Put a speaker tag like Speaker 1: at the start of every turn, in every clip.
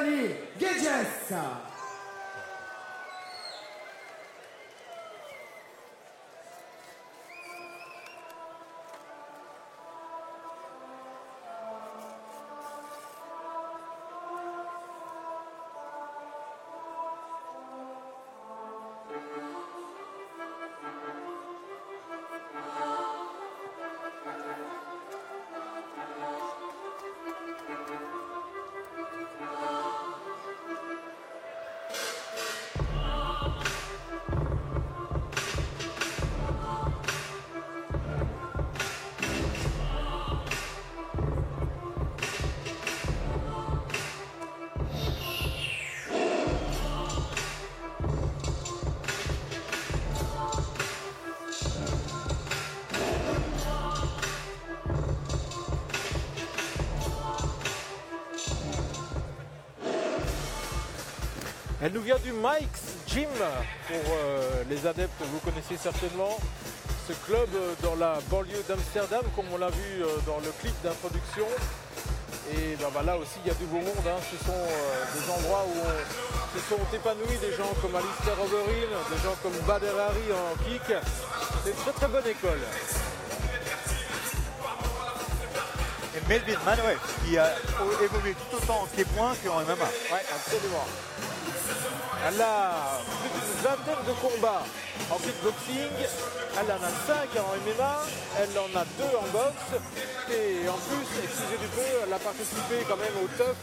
Speaker 1: Mélanie Guedjes.
Speaker 2: Elle nous vient du Mike's Gym, pour les adeptes, vous connaissez certainement ce club dans la banlieue d'Amsterdam, comme on l'a vu dans le clip d'introduction. Et ben, là aussi, il y a du beau monde, hein. Ce sont des endroits où se sont épanouis des gens comme Alistair Overeem, des gens comme Badr Hari en kick. C'est une très très bonne école.
Speaker 3: Et Melvin Manuel, qui a évolué tout autant en pied-point qu'en MMA.
Speaker 2: Oui, absolument. Elle a plus d'une vingtaine de combats en kickboxing, elle en a 5 en MMA, elle en a 2 en boxe et en plus, excusez du peu, elle a participé quand même au TUF,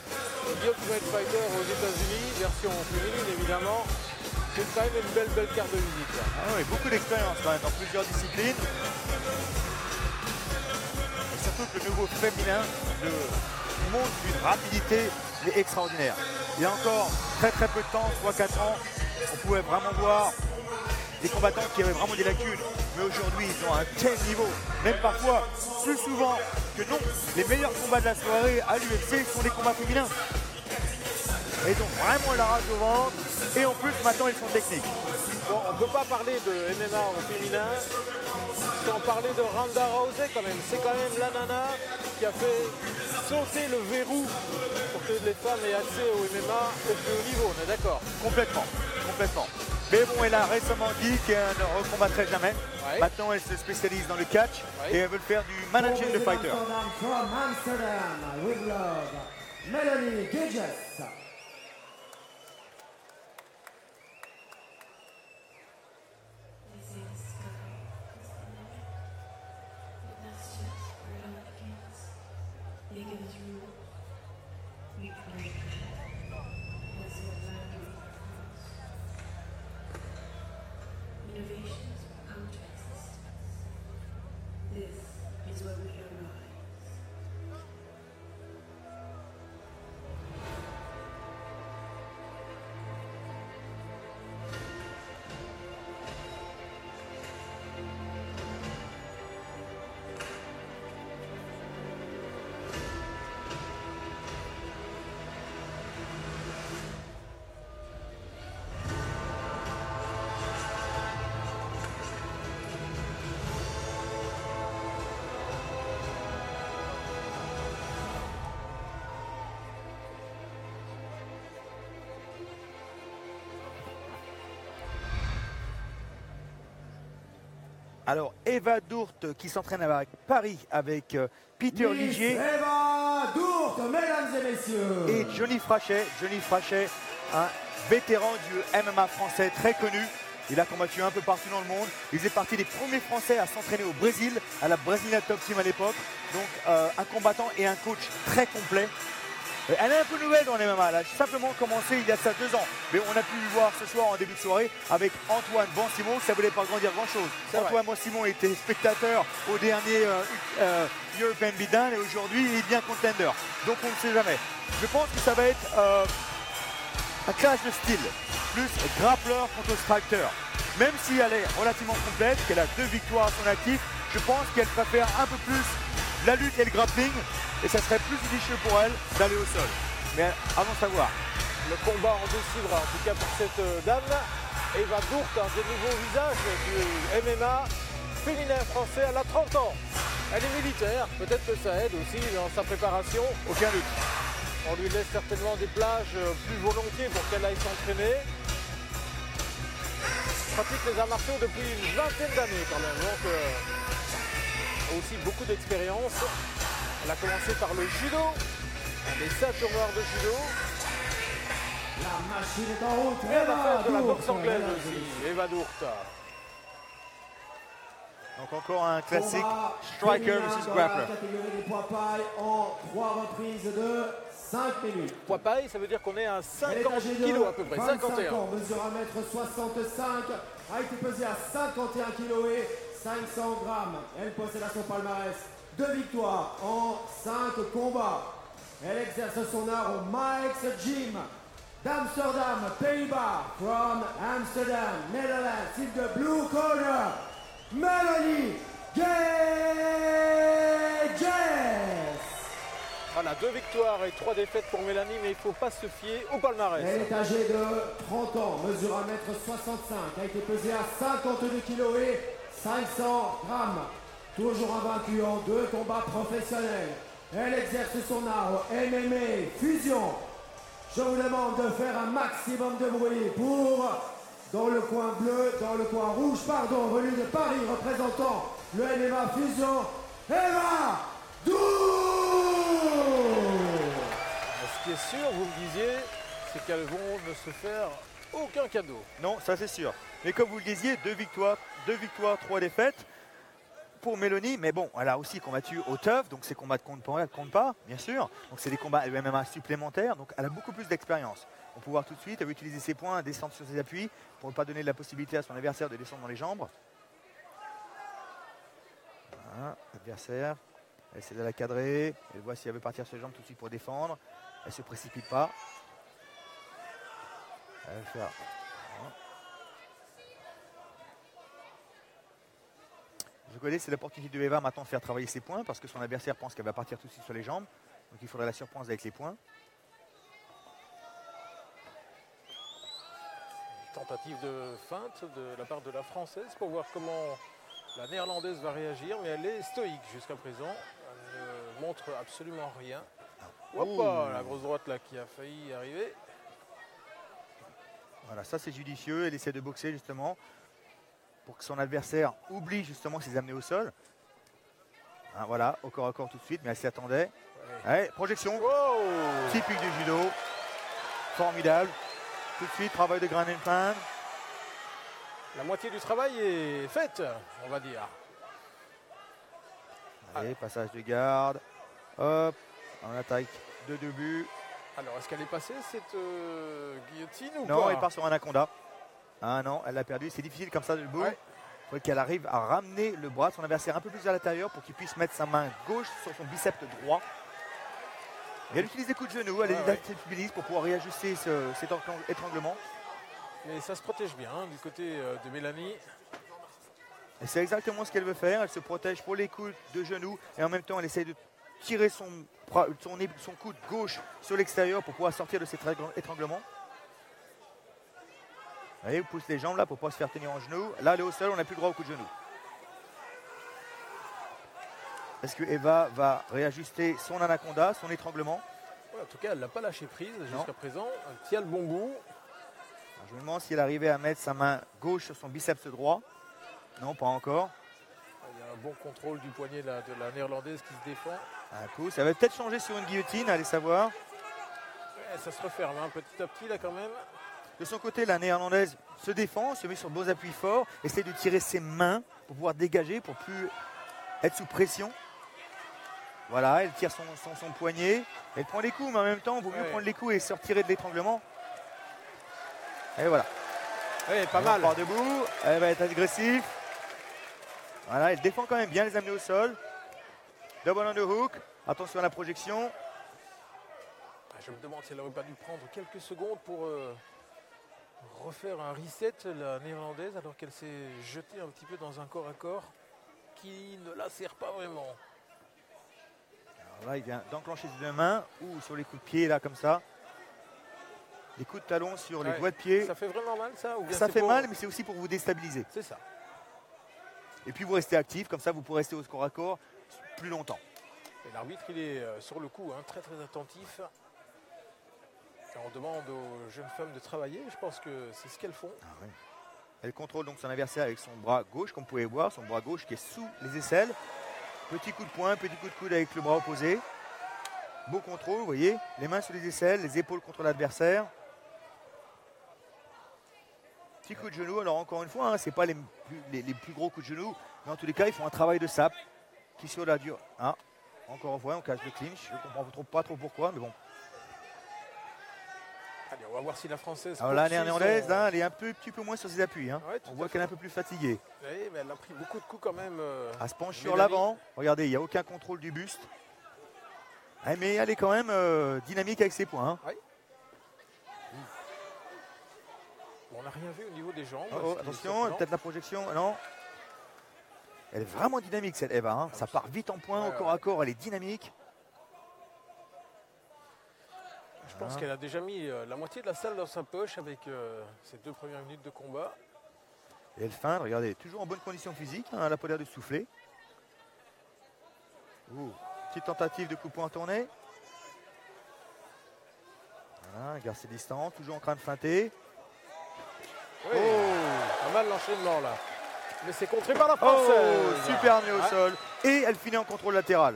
Speaker 2: The Ultimate Fighter aux États-Unis, version féminine évidemment. C'est quand même une belle carte de visite.
Speaker 3: Ah oui, beaucoup d'expérience quand même dans plusieurs disciplines. Et surtout que le nouveau féminin montre une rapidité extraordinaire. Il y a encore très peu de temps, 3-4 ans, on pouvait vraiment voir des combattants qui avaient vraiment des lacunes. Mais aujourd'hui, ils ont un tel niveau, même parfois, plus souvent que non. Les meilleurs combats de la soirée à l'UFC sont des combats féminins. Et ils ont vraiment la rage au ventre. Et en plus, maintenant, ils sont techniques.
Speaker 2: Bon, on ne peut pas parler de MMA au féminin sans parler de Ronda Rousey quand même. C'est quand même la nana qui a fait sauter le verrou pour que les femmes aient accès au MMA au plus haut niveau, on est d'accord?
Speaker 3: Complètement. Mais bon, elle a récemment dit qu'elle ne recombattrait jamais.
Speaker 2: Ouais.
Speaker 3: Maintenant, elle se spécialise dans le catch et elle veut faire du managing de fighter.
Speaker 1: From Amsterdam, with love, Mélanie Guedjes.
Speaker 3: Alors, Eva Dourte qui s'entraîne à Paris avec Peter Ligier.
Speaker 1: Eva Dourte, mesdames et messieurs.
Speaker 3: Et Johnny Frachet, un vétéran du MMA français très connu. Il a combattu un peu partout dans le monde. Il faisait partie des premiers Français à s'entraîner au Brésil, à la Brazilian Top Team à l'époque. Donc un combattant et un coach très complet. Elle est un peu nouvelle dans les MMA. Elle a simplement commencé il y a ça 2 ans. Mais on a pu le voir ce soir en début de soirée avec Antoine Bon-Simon. Ça ne voulait pas grandir grand-chose. Antoine Bon-Simon était spectateur au dernier European Beatdown et aujourd'hui il est bien contender. Donc on ne sait jamais. Je pense que ça va être un clash de style. Plus grappleur contre striker. Même si elle est relativement complète, qu'elle a 2 victoires à son actif, je pense qu'elle préfère un peu plus la lutte et le grappling. Et ça serait plus judicieux pour elle d'aller au sol. Mais allons savoir.
Speaker 2: Le combat en décidera, en tout cas pour cette dame. Eva Dourte, un des nouveaux visages du MMA féminin français. Elle a 30 ans. Elle est militaire, peut-être que ça aide aussi dans sa préparation.
Speaker 3: Aucun doute.
Speaker 2: On lui laisse certainement des plages plus volontiers pour qu'elle aille s'entraîner. Pratique les arts martiaux depuis une vingtaine d'années quand même, donc aussi beaucoup d'expérience. Elle a commencé par le judo, les ceintures noires de judo.
Speaker 1: La machine est en route.
Speaker 2: Et elle a fait de la
Speaker 1: Dourte,
Speaker 2: boxe anglaise
Speaker 1: mesdames et
Speaker 2: aussi,
Speaker 1: messieurs.
Speaker 2: Eva Dourte.
Speaker 3: Donc encore un classique
Speaker 1: Combat
Speaker 3: striker
Speaker 1: féminin
Speaker 3: versus
Speaker 1: dans
Speaker 3: grappler.
Speaker 1: la catégorie des poids pailles en 3 reprises de 5 minutes.
Speaker 2: Poids paille, ça veut dire qu'on est à
Speaker 1: Elle est
Speaker 2: 50
Speaker 1: âgée de
Speaker 2: kilos à peu près,
Speaker 1: 25
Speaker 2: 51.
Speaker 1: ans, mesure 1m65, a été pesée à 51 kg et 500 grammes. Elle possède à son palmarès 2 victoires en 5 combats. Elle exerce son art au Mike's Gym d'Amsterdam, Pays-Bas. From Amsterdam, Netherlands, in the blue corner, Melanie Gedges.
Speaker 2: Voilà, 2 victoires et 3 défaites pour Mélanie, mais il ne faut pas se fier au palmarès.
Speaker 1: Elle est âgée de 30 ans, mesure 1m65, a été pesée à 52 kg et 500 grammes. Toujours invaincue en 2 combats professionnels. Elle exerce son art au MMA Fusion. Je vous demande de faire un maximum de bruit pour, dans le coin bleu, dans le coin rouge, pardon, venu de Paris, représentant le MMA Fusion, Eva Dourte.
Speaker 2: Ce qui est sûr, vous me disiez, c'est qu'elles vont ne se faire aucun cadeau.
Speaker 3: Non, ça c'est sûr. Mais comme vous le disiez, 2 victoires, 3 défaites pour Mélanie. Mais bon, elle a aussi combattu au TUF, donc ces combats ne comptent pas, bien sûr. Donc c'est des combats MMA supplémentaires, donc elle a beaucoup plus d'expérience. On peut voir tout de suite, elle va utiliser ses poings, descendre sur ses appuis pour ne pas donner la possibilité à son adversaire de descendre dans les jambes. Voilà, l'adversaire, elle essaie de la cadrer, elle voit si elle veut partir sur les jambes tout de suite pour défendre. Elle ne se précipite pas. Elle va faire. Voilà. Je connais, c'est l'opportunité de Eva maintenant de faire travailler ses poings parce que son adversaire pense qu'elle va partir tout de suite sur les jambes. Donc il faudrait la surprendre avec les poings.
Speaker 2: Tentative de feinte de la part de la Française pour voir comment la Néerlandaise va réagir, mais elle est stoïque jusqu'à présent. Elle ne montre absolument rien. Hoppa, la grosse droite là qui a failli arriver.
Speaker 3: Voilà, ça c'est judicieux. Elle essaie de boxer justement pour que son adversaire oublie justement ses amenés au sol. Hein, voilà, au corps à corps tout de suite, mais elle s'y attendait.
Speaker 2: Ouais.
Speaker 3: Allez, projection,
Speaker 2: Wow.
Speaker 3: typique du judo. Formidable. Tout de suite, travail de ground and pound.
Speaker 2: La moitié du travail est faite, on va dire.
Speaker 3: Allez, passage de garde. Hop, on attaque de début.
Speaker 2: Alors, est-ce qu'elle est passée cette guillotine ou
Speaker 3: Non,
Speaker 2: pas?
Speaker 3: elle part sur un anaconda. Ah non, elle l'a perdu. C'est difficile comme ça de debout.
Speaker 2: Ouais.
Speaker 3: Il faut qu'elle arrive à ramener le bras de son adversaire un peu plus à l'intérieur pour qu'il puisse mettre sa main gauche sur son biceps droit. Et elle utilise des coups de genou, elle déstabilise pour pouvoir réajuster cet étranglement.
Speaker 2: Mais ça se protège bien hein, du côté de Mélanie.
Speaker 3: Et c'est exactement ce qu'elle veut faire. Elle se protège pour les coups de genou et en même temps elle essaye de tirer son coude gauche sur l'extérieur pour pouvoir sortir de cet étranglement. Vous voyez, vous poussez les jambes là pour ne pas se faire tenir en genou. Là, elle est au sol, on n'a plus le droit au coup de genou. Est-ce que Eva va réajuster son anaconda, son étranglement?
Speaker 2: Ouais, en tout cas, elle n'a pas lâché prise jusqu'à présent. Elle tient le bon bout.
Speaker 3: Alors, je me demande si elle arrivait à mettre sa main gauche sur son biceps droit. Non, pas encore.
Speaker 2: Il y a un bon contrôle du poignet là, de la Néerlandaise qui se défend.
Speaker 3: Un coup, ça va peut-être changer sur une guillotine, allez savoir.
Speaker 2: Ouais, ça se referme hein, petit à petit là quand même.
Speaker 3: De son côté, la Néerlandaise se défend, se met sur de beaux appuis forts, essaie de tirer ses mains pour pouvoir dégager, pour plus être sous pression. Voilà, elle tire son poignet. Elle prend les coups, mais en même temps, il vaut mieux prendre les coups et se retirer de l'étranglement. Et voilà.
Speaker 2: Oui, pas
Speaker 3: Elle
Speaker 2: mal.
Speaker 3: part debout, elle va être agressive. Voilà, elle défend quand même bien les amener au sol. Double underhook. Attention à la projection.
Speaker 2: Je me demande si elle n'aurait pas dû prendre quelques secondes pour refaire un reset, la Néerlandaise, alors qu'elle s'est jetée un petit peu dans un corps à corps qui ne la sert pas vraiment.
Speaker 3: Alors là, il vient d'enclencher ses deux mains ou sur les coups de pied, là, comme ça. Des coups de talon sur les doigts de pied.
Speaker 2: Ça fait vraiment mal ça ou bien
Speaker 3: Ça
Speaker 2: c'est
Speaker 3: fait
Speaker 2: pour-
Speaker 3: mal, mais c'est aussi pour vous déstabiliser.
Speaker 2: C'est ça.
Speaker 3: Et puis vous restez actif, comme ça vous pourrez rester au corps à corps plus longtemps.
Speaker 2: Et l'arbitre, il est sur le coup, hein, très très attentif. On demande aux jeunes femmes de travailler, je pense que c'est ce qu'elles font.
Speaker 3: Ah oui. Elle contrôle donc son adversaire avec son bras gauche, comme vous pouvez voir, son bras gauche qui est sous les aisselles. Petit coup de poing, petit coup de coude avec le bras opposé. Beau contrôle, vous voyez, les mains sous les aisselles, les épaules contre l'adversaire. Petit coup de genou, alors encore une fois, hein, ce n'est pas les plus gros coups de genou, mais en tous les cas, ils font un travail de sape qui sur la dure. Ah, encore une fois, on casse le clinch, je ne comprends pas trop pourquoi, mais bon.
Speaker 2: Allez, on va voir si la Française.
Speaker 3: Alors la néerlandaise, hein, elle est un petit peu moins sur ses appuis. Hein.
Speaker 2: Ouais,
Speaker 3: on voit qu'elle est un peu plus fatiguée.
Speaker 2: Oui, mais elle a pris beaucoup de coups quand même.
Speaker 3: Elle se penche sur l'avant. Regardez, il n'y a aucun contrôle du buste. Mais elle est quand même dynamique avec ses poings. Hein.
Speaker 2: Oui. Bon, on n'a rien vu au niveau des jambes.
Speaker 3: Attention, peut-être la projection. Non. Elle est vraiment dynamique cette Eva. Hein. Ça part vite en poing, au corps à corps. Elle est dynamique.
Speaker 2: Je pense qu'elle a déjà mis la moitié de la salle dans sa poche avec ses 2 premières minutes de combat.
Speaker 3: Et elle feinte, regardez, toujours en bonne condition physique, hein, elle n'a pas l'air de souffler. Petite tentative de coup de poing tourné. Voilà, elle garde ses distances, toujours en train de feinter.
Speaker 2: Oui, pas mal l'enchaînement là. Mais c'est contré par la Française.
Speaker 3: Super mis au sol. Et elle finit en contrôle latéral.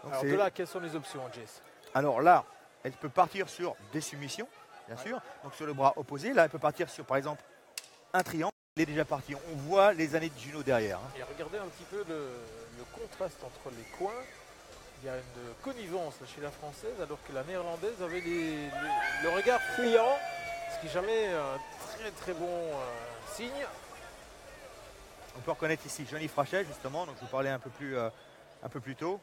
Speaker 3: Donc
Speaker 2: alors de là, quelles sont les options, Jess?
Speaker 3: Alors là, elle peut partir sur des soumissions, bien sûr. Donc sur le bras opposé. Là, elle peut partir sur, par exemple, un triangle. Elle est déjà partie. On voit les années de judo derrière. Hein.
Speaker 2: Et regardez un petit peu le contraste entre les coins. Il y a une connivence chez la Française, alors que la Néerlandaise avait le regard fuyant, ce qui n'est jamais un très très bon signe.
Speaker 3: On peut reconnaître ici Johnny Frachet, justement, donc je vous parlais un peu plus tôt.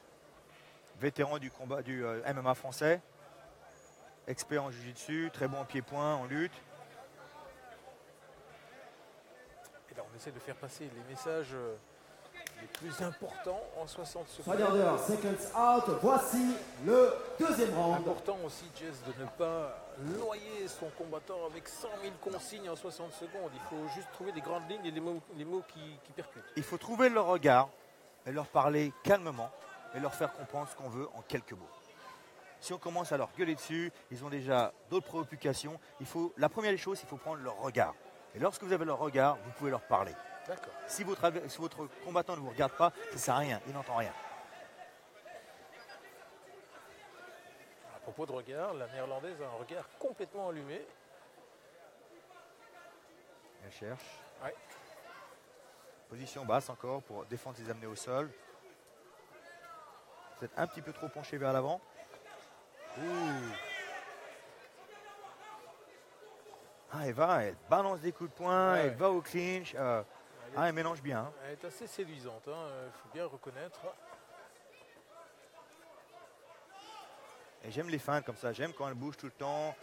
Speaker 3: Vétéran du combat du MMA français. Expert en jiu-jitsu, très bon en pied-point, en lutte.
Speaker 2: Et là, on essaie de faire passer les messages les plus importants en 60 secondes.
Speaker 1: 3 seconds out, voici le deuxième round.
Speaker 2: Important aussi, Jess, de ne pas noyer son combattant avec 100 000 consignes en 60 secondes. Il faut juste trouver des grandes lignes et les mots qui percutent.
Speaker 3: Il faut trouver leur regard et leur parler calmement et leur faire comprendre ce qu'on veut en quelques mots. Si on commence à leur gueuler dessus, ils ont déjà d'autres préoccupations. La première des choses, il faut prendre leur regard. Et lorsque vous avez leur regard, vous pouvez leur parler.
Speaker 2: D'accord.
Speaker 3: Si votre combattant ne vous regarde pas, ça ne sert à rien, il n'entend rien.
Speaker 2: À propos de regard, la Néerlandaise a un regard complètement allumé.
Speaker 3: Elle cherche.
Speaker 2: Ouais.
Speaker 3: Position basse encore pour défendre ses amener au sol. Peut-être un petit peu trop penché vers l'avant. Elle balance des coups de poing, elle va au clinch. Elle mélange bien. Hein.
Speaker 2: Elle est assez séduisante, il faut bien reconnaître.
Speaker 3: Et j'aime les feintes comme ça, j'aime quand elle bouge tout le temps.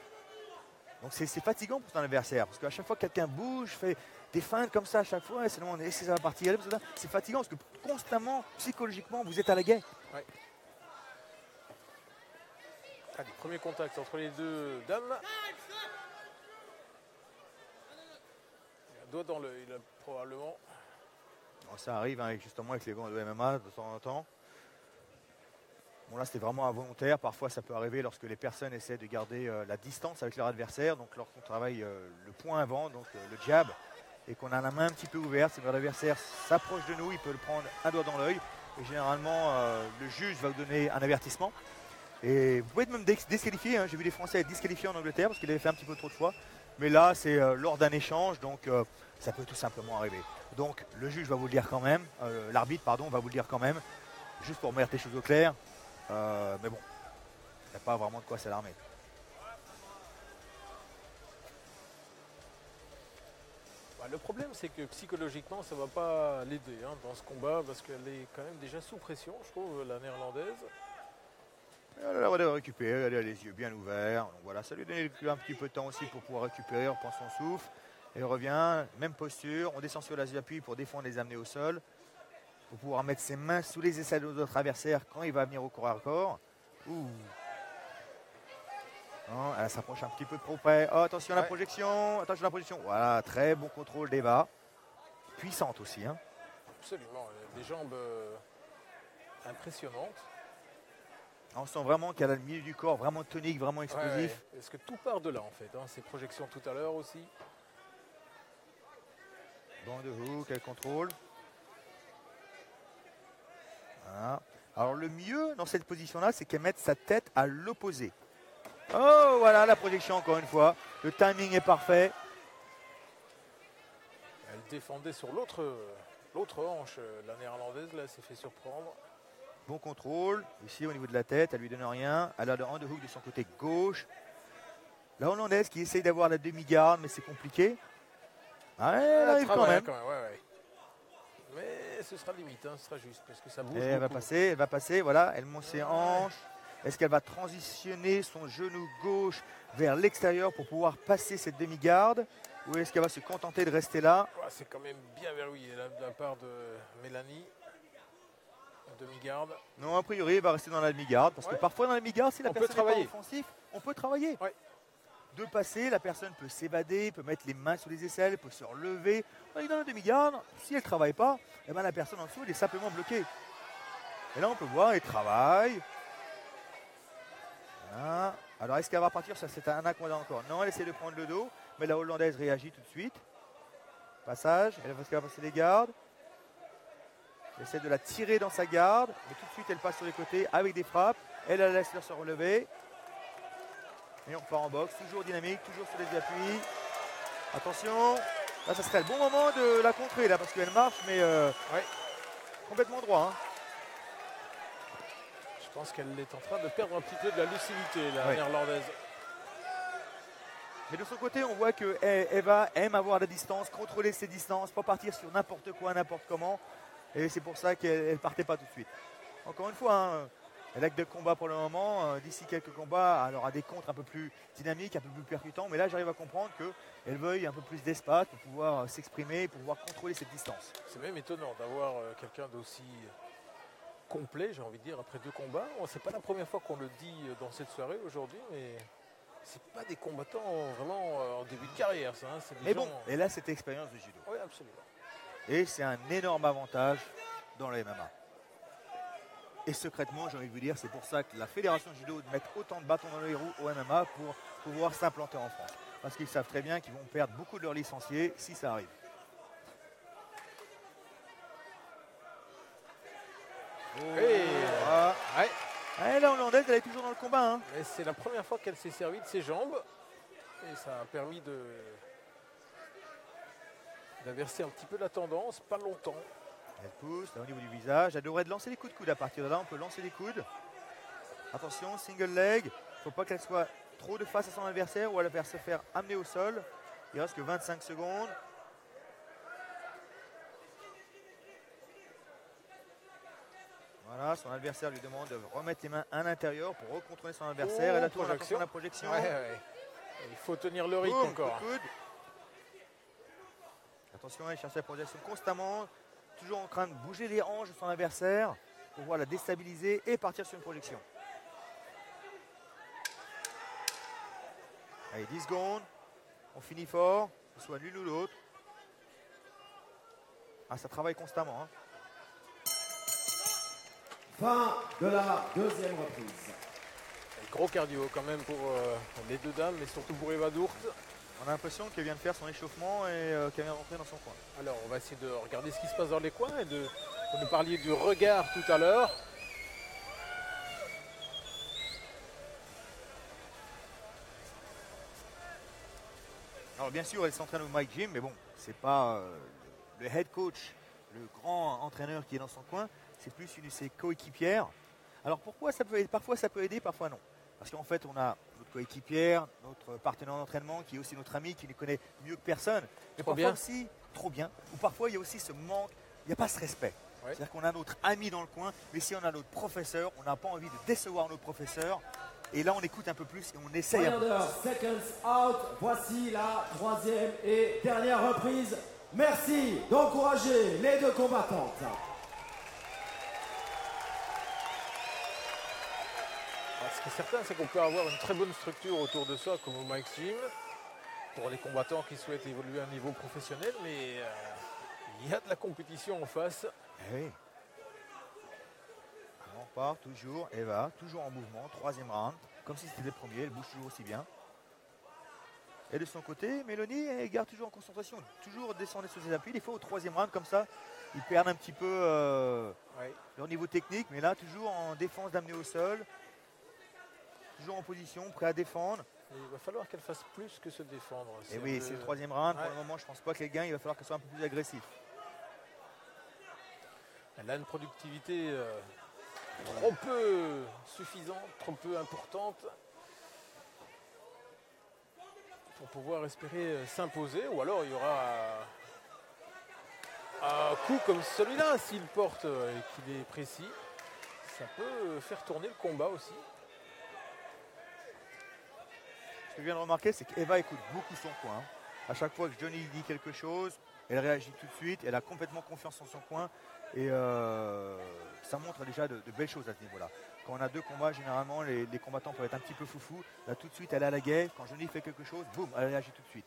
Speaker 3: Donc c'est fatigant pour ton adversaire, parce qu'à chaque fois que quelqu'un bouge, fait des feintes comme ça à chaque fois, et c'est le moment, est-ce que ça va partir? C'est fatigant, parce que constamment, psychologiquement, vous êtes à la guerre.
Speaker 2: Ouais. Allez, premier contact entre les deux dames. Doigt dans l'œil, là, probablement.
Speaker 3: Bon, ça arrive hein, justement avec les gants de MMA de temps en temps. Bon, là, c'était vraiment involontaire. Parfois, ça peut arriver lorsque les personnes essaient de garder la distance avec leur adversaire. Donc, lorsqu'on travaille le point avant, donc le jab, et qu'on a la main un petit peu ouverte, si notre adversaire s'approche de nous, il peut le prendre un doigt dans l'œil. Et généralement, le juge va vous donner un avertissement. Et vous pouvez même disqualifier. Hein. J'ai vu des Français être disqualifiés en Angleterre parce qu'ils avaient fait un petit peu trop de fois. Mais là, c'est lors d'un échange, donc ça peut tout simplement arriver. Donc, le juge va vous le dire quand même, l'arbitre, pardon, va vous le dire quand même, juste pour mettre les choses au clair. Mais bon, il n'y a pas vraiment de quoi s'alarmer.
Speaker 2: Le problème, c'est que psychologiquement, ça ne va pas l'aider dans ce combat parce qu'elle est quand même déjà sous pression, je trouve, la Néerlandaise.
Speaker 3: Elle va devoir récupérer, elle a les yeux bien ouverts. Donc voilà, ça lui donne un petit peu de temps aussi pour pouvoir récupérer, on prend son souffle. Elle revient, même posture, on descend sur les appuis pour défendre les amener au sol. Pour pouvoir mettre ses mains sous les aisselles de notre adversaire quand il va venir au corps à corps. Non, elle s'approche un petit peu trop près. Oh, attention à la projection, attention à la projection. Voilà, très bon contrôle d'Eva. Puissante aussi. Hein.
Speaker 2: Absolument, des jambes impressionnantes.
Speaker 3: On sent vraiment qu'elle a le milieu du corps vraiment tonique, vraiment explosif.
Speaker 2: Ouais. Est-ce que tout part de là en fait, hein, ces projections tout à l'heure aussi.
Speaker 3: Banc de hook, elle contrôle. Voilà. Alors le mieux dans cette position-là, c'est qu'elle mette sa tête à l'opposé. Oh, voilà la projection encore une fois. Le timing est parfait.
Speaker 2: Elle défendait sur l'autre hanche, la néerlandaise, là, elle s'est fait surprendre.
Speaker 3: Bon contrôle. Ici, au niveau de la tête, elle lui donne rien. Elle a le hand hook de son côté gauche. La hollandaise qui essaye d'avoir la demi-garde, mais c'est compliqué. Ah, elle arrive quand même.
Speaker 2: Ouais. Mais ce sera limite, hein, ce sera juste, parce que ça bouge.
Speaker 3: Et elle va passer, voilà. Elle monte ses hanches. Est-ce qu'elle va transitionner son genou gauche vers l'extérieur pour pouvoir passer cette demi-garde? Ou est-ce qu'elle va se contenter de rester là?
Speaker 2: Ouais, c'est quand même bien verrouillé là, de la part de Mélanie. Demi-garde.
Speaker 3: Non, a priori, elle va rester dans la demi-garde. Parce que parfois, dans la demi-garde, si la personne n'est pas offensif, on peut travailler.
Speaker 2: Ouais.
Speaker 3: De passer, la personne peut s'évader, peut mettre les mains sous les aisselles, peut se relever. Dans la demi-garde, si elle ne travaille pas, eh ben, la personne en dessous, elle est simplement bloquée. Et là, on peut voir, elle travaille. Voilà. Alors, est-ce qu'elle va partir? Ça, c'est un anaconda encore. Non, elle essaie de prendre le dos, mais la hollandaise réagit tout de suite. Passage, est-ce qu'elle va passer les gardes? Elle essaie de la tirer dans sa garde, mais tout de suite, elle passe sur les côtés avec des frappes. Elle la laisse se relever. Et on repart en boxe, toujours dynamique, toujours sur les appuis. Attention, là, ça serait le bon moment de la contrer, là, parce qu'elle marche, mais complètement droit. Hein.
Speaker 2: Je pense qu'elle est en train de perdre un petit peu de la lucidité, la néerlandaise.
Speaker 3: Mais de son côté, on voit que Eva aime avoir la distance, contrôler ses distances, pas partir sur n'importe quoi, n'importe comment. Et c'est pour ça qu'elle ne partait pas tout de suite. Encore une fois, hein, elle a que de combats pour le moment. D'ici quelques combats, elle aura des contres un peu plus dynamiques, un peu plus percutants. Mais là, j'arrive à comprendre qu'elle veuille un peu plus d'espace pour pouvoir s'exprimer, pour pouvoir contrôler cette distance.
Speaker 2: C'est même étonnant d'avoir quelqu'un d'aussi complet, j'ai envie de dire, après 2 combats. C'est pas la première fois qu'on le dit dans cette soirée aujourd'hui, mais c'est pas des combattants vraiment en début de carrière, ça. Hein.
Speaker 3: Mais bon, elle a cette expérience de judo.
Speaker 2: Oui, absolument.
Speaker 3: Et c'est un énorme avantage dans le MMA. Et secrètement, j'ai envie de vous dire, c'est pour ça que la Fédération de judo met autant de bâtons dans les roues au MMA pour pouvoir s'implanter en France. Parce qu'ils savent très bien qu'ils vont perdre beaucoup de leurs licenciés si ça arrive. La hollandaise, elle est toujours dans le combat. Hein.
Speaker 2: C'est la première fois qu'elle s'est servie de ses jambes. Et ça a permis d'inverser un petit peu la tendance, pas longtemps.
Speaker 3: Elle pousse, là au niveau du visage. Elle devrait lancer les coups de coude à partir de là. On peut lancer les coudes. Attention, single leg. Il ne faut pas qu'elle soit trop de face à son adversaire ou elle va se faire amener au sol. Il reste que 25 secondes. Voilà, son adversaire lui demande de remettre les mains à l'intérieur pour recontrôler son adversaire. Elle a toujours attention à la projection.
Speaker 2: Il faut tenir le rythme encore.
Speaker 3: Attention, elle cherche la projection constamment. Toujours en train de bouger les hanches de son adversaire pour pouvoir la déstabiliser et partir sur une projection. Allez, 10 secondes. On finit fort, que ce soit l'une ou l'autre. Ça travaille constamment. Hein.
Speaker 1: Fin de la deuxième reprise.
Speaker 2: Gros cardio quand même pour les 2 dames, mais surtout pour Eva Dourt.
Speaker 3: On a l'impression qu'elle vient de faire son échauffement et qu'elle vient de rentrer dans son coin.
Speaker 2: Alors on va essayer de regarder ce qui se passe dans les coins et vous nous parliez du regard tout à l'heure.
Speaker 3: Alors bien sûr, elle s'entraîne au Mike Gym, mais bon, c'est pas le head coach, le grand entraîneur qui est dans son coin, c'est plus une de ses coéquipières. Alors parfois ça peut aider, parfois non. Parce qu'en fait, on a notre coéquipière, notre partenaire d'entraînement qui est aussi notre ami, qui nous connaît mieux que personne. Mais parfois aussi, trop bien. Ou parfois, il y a aussi ce manque, il n'y a pas ce respect. Ouais. C'est-à-dire qu'on a notre ami dans le coin, mais si on a notre professeur, on n'a pas envie de décevoir nos professeurs. Et là, on écoute un peu plus et on essaye un peu plus.
Speaker 1: Seconds out. Voici la troisième et dernière reprise. Merci d'encourager les 2 combattantes.
Speaker 2: Ce qui est certain, c'est qu'on peut avoir une très bonne structure autour de soi, comme au Mike Gym, pour les combattants qui souhaitent évoluer à un niveau professionnel, mais il y a de la compétition en face.
Speaker 3: Oui. repart toujours. Eva, toujours en mouvement. 3e round. Comme si c'était le premier. Elle bouge toujours aussi bien. Et de son côté, Mélanie, elle garde toujours en concentration. Toujours descendre sur ses appuis. Des fois, au 3e round, comme ça, ils perdent un petit peu leur niveau technique. Mais là, toujours en défense d'amener au sol. Toujours en position, prêt à défendre.
Speaker 2: Et il va falloir qu'elle fasse plus que se défendre.
Speaker 3: Et oui, c'est le 3e round. Pour le moment, je ne pense pas qu'elle gagne. Il va falloir qu'elle soit un peu plus agressive.
Speaker 2: Elle a une productivité trop peu suffisante, trop peu importante pour pouvoir espérer s'imposer. Ou alors il y aura un coup comme celui-là, s'il porte et qu'il est précis. Ça peut faire tourner le combat aussi.
Speaker 3: Ce que je viens de remarquer, c'est qu'Eva écoute beaucoup son coin. À chaque fois que Johnny dit quelque chose, elle réagit tout de suite. Elle a complètement confiance en son coin. Et ça montre déjà de belles choses à ce niveau-là. Quand on a 2 combats, généralement, les combattants peuvent être un petit peu foufou. Là, tout de suite, elle est à la guerre. Quand Johnny fait quelque chose, boum, elle réagit tout de suite.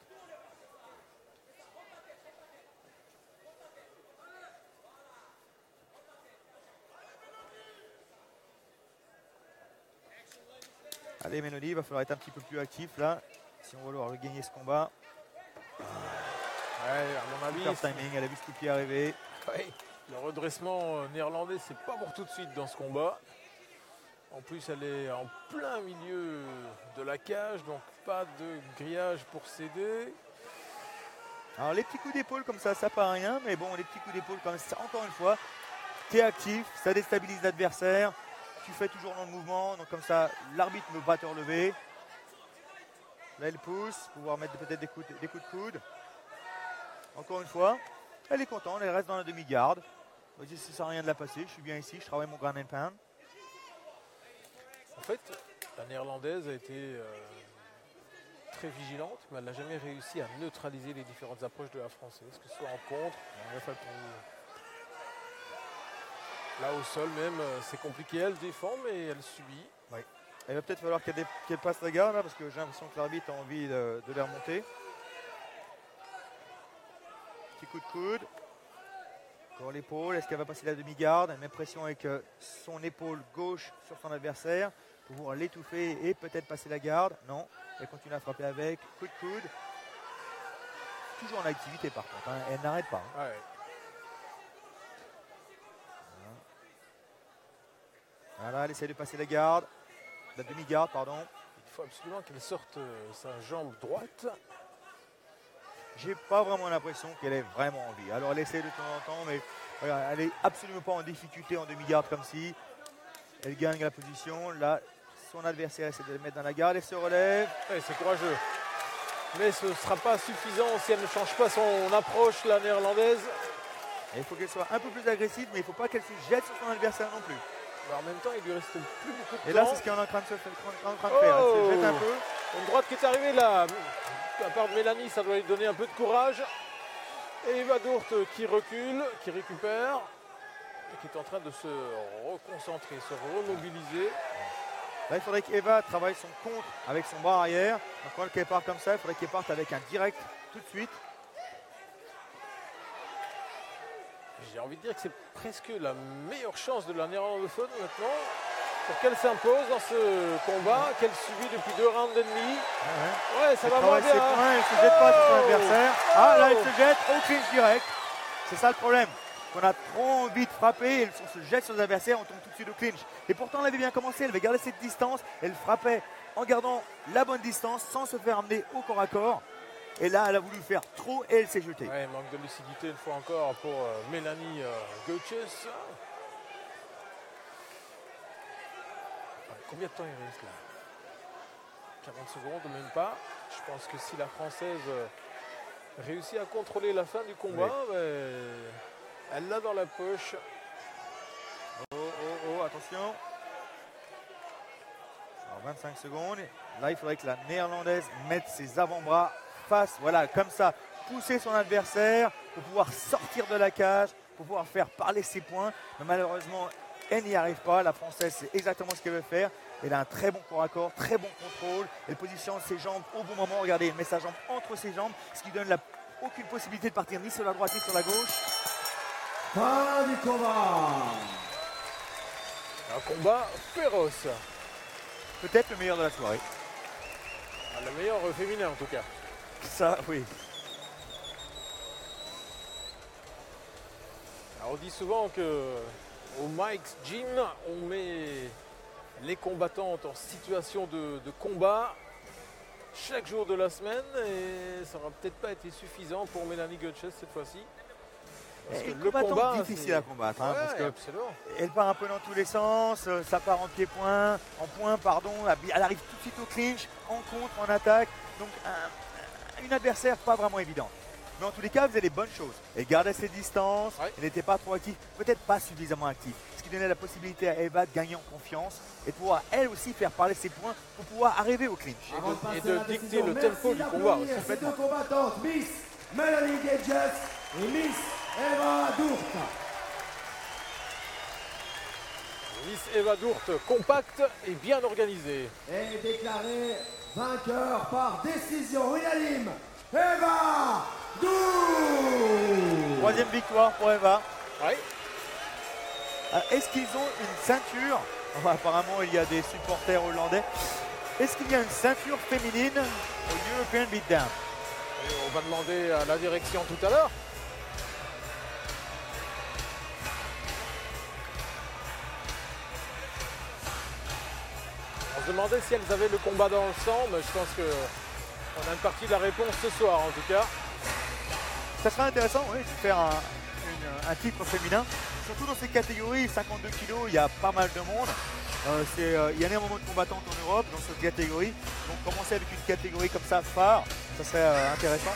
Speaker 3: Allez, Mélanie, il va falloir être un petit peu plus actif là, si on va vouloir regagner ce combat.
Speaker 2: Ouais, à mon avis,
Speaker 3: super timing, elle a vu ce coup de pied arriver.
Speaker 2: Ouais, le redressement néerlandais, c'est pas pour tout de suite dans ce combat. En plus, elle est en plein milieu de la cage, donc pas de grillage pour céder.
Speaker 3: Alors les petits coups d'épaule comme ça paraît rien, mais bon, les petits coups d'épaule quand même, encore une fois, tu es actif, ça déstabilise l'adversaire. Tu fais toujours dans le mouvement, donc comme ça, l'arbitre ne peut pas te relever. Là, elle pousse, pouvoir mettre peut-être des coups de coude. Encore une fois, elle est contente, elle reste dans la demi-garde. Ça ne sert à rien de la passer, je suis bien ici, je travaille mon ground and pound.
Speaker 2: En fait, la néerlandaise a été très vigilante, mais elle n'a jamais réussi à neutraliser les différentes approches de la française, que ce soit en contre, en FA. Là au sol même, c'est compliqué, elle défend, mais elle subit.
Speaker 3: Oui. Il va peut-être falloir qu'elle passe la garde, là, parce que j'ai l'impression que l'arbitre a envie de les remonter. Petit coup de coude. Encore l'épaule, est-ce qu'elle va passer la demi-garde? Elle met pression avec son épaule gauche sur son adversaire pour pouvoir l'étouffer et peut-être passer la garde. Non, elle continue à frapper avec. Coup de coude. Toujours en activité par contre, hein. Elle n'arrête pas. Hein.
Speaker 2: Ouais.
Speaker 3: Voilà, elle essaie de passer la garde. La demi-garde, pardon.
Speaker 2: Il faut absolument qu'elle sorte sa jambe droite.
Speaker 3: J'ai pas vraiment l'impression qu'elle ait vraiment envie. Alors elle essaie de temps en temps, mais regarde, elle est absolument pas en difficulté en demi-garde comme si. Elle gagne la position. Là, son adversaire essaie de la mettre dans la garde. Elle se relève.
Speaker 2: Ouais, c'est courageux. Mais ce ne sera pas suffisant si elle ne change pas son approche, la néerlandaise.
Speaker 3: Et il faut qu'elle soit un peu plus agressive, mais il ne faut pas qu'elle se jette sur son adversaire non plus.
Speaker 2: Alors, en même temps, il lui reste plus beaucoup de temps.
Speaker 3: Et là, c'est ce qu'elle est en train de faire. Elle se jette un peu.
Speaker 2: Une droite qui est arrivée là. À part de Mélanie, ça doit lui donner un peu de courage. Et Eva Dourte qui recule, qui récupère. Et qui est en train de se reconcentrer, se remobiliser.
Speaker 3: Là, il faudrait qu'Eva travaille son contre avec son bras arrière. Donc, quand elle part comme ça, il faudrait qu'elle parte avec un direct tout de suite.
Speaker 2: J'ai envie de dire que c'est presque la meilleure chance de la néerlandophone maintenant pour qu'elle s'impose dans ce combat qu'elle subit depuis 2 rounds et demi. Ouais, ça va moins bien.
Speaker 3: Elle ne se jette pas sur son adversaire. Ah, là, elle se jette au clinch direct. C'est ça le problème. On a trop envie de frapper et on se jette sur les adversaires, on tombe tout de suite au clinch. Et pourtant, elle avait bien commencé, elle avait gardé cette distance, elle frappait en gardant la bonne distance sans se faire amener au corps à corps. Et là, elle a voulu faire trop et elle s'est jetée.
Speaker 2: Ouais, manque de lucidité une fois encore pour Mélanie Goetjes. Combien de temps il reste là? 40 secondes, même pas. Je pense que si la Française réussit à contrôler la fin du combat, oui, elle l'a dans la poche.
Speaker 3: Oh, attention. Alors 25 secondes. Là, il faudrait que la néerlandaise mette ses avant-bras face, voilà, comme ça, pousser son adversaire pour pouvoir sortir de la cage, pour pouvoir faire parler ses points. Mais malheureusement, elle n'y arrive pas. La Française, c'est exactement ce qu'elle veut faire. Elle a un très bon corps à corps, très bon contrôle. Elle positionne ses jambes au bon moment. Regardez, elle met sa jambe entre ses jambes, ce qui donne aucune possibilité de partir ni sur la droite ni sur la gauche.
Speaker 1: Fin du combat.
Speaker 2: Un combat féroce.
Speaker 3: Peut-être le meilleur de la soirée.
Speaker 2: Le meilleur féminin en tout cas.
Speaker 3: Ça, oui.
Speaker 2: Alors, on dit souvent que au Mike's Gym, on met les combattantes en situation de combat chaque jour de la semaine et ça n'aura peut-être pas été suffisant pour Melanie Gutchess cette fois-ci. Parce que le combat
Speaker 3: est difficile à combattre. Hein,
Speaker 2: ouais,
Speaker 3: parce que
Speaker 2: absolument.
Speaker 3: elle part un peu dans tous les sens, ça part en pied-point, en point, pardon. Elle arrive tout de suite au clinch, en contre, en attaque. Donc une adversaire pas vraiment évidente. Mais en tous les cas, elle faisait les bonnes choses. Elle gardait ses distances,
Speaker 2: Ouais.
Speaker 3: elle n'était pas trop active, peut-être pas suffisamment active. Ce qui donnait la possibilité à Eva de gagner en confiance et de pouvoir elle aussi faire parler ses points pour pouvoir arriver au clinch.
Speaker 1: Avant de passer
Speaker 2: et de
Speaker 1: à la
Speaker 2: dicter
Speaker 1: décision,
Speaker 2: le
Speaker 1: merci
Speaker 2: tempo du
Speaker 1: d'applaudir
Speaker 2: combat,
Speaker 1: ces deux combattantes, Miss Melanie Gutchess et Miss Eva Dourte.
Speaker 2: Miss Eva Dourte, compacte et bien organisée.
Speaker 1: Et déclarée vainqueur par décision unanime, Eva Dourte.
Speaker 3: Troisième victoire pour Eva.
Speaker 2: Oui.
Speaker 3: Est-ce qu'ils ont une ceinture? Apparemment, il y a des supporters hollandais. Est-ce qu'il y a une ceinture féminine au European Beatdown?
Speaker 2: Et on va demander à la direction tout à l'heure. On se demandait si elles avaient le combat dans le sang, mais je pense qu'on a une partie de la réponse ce soir en tout cas.
Speaker 3: Ça serait intéressant, oui, de faire un titre féminin. Surtout dans ces catégories, 52 kg, il y a pas mal de monde. Il y a énormément de combattantes en Europe dans cette catégorie. Donc commencer avec une catégorie comme ça, phare, ça serait intéressant.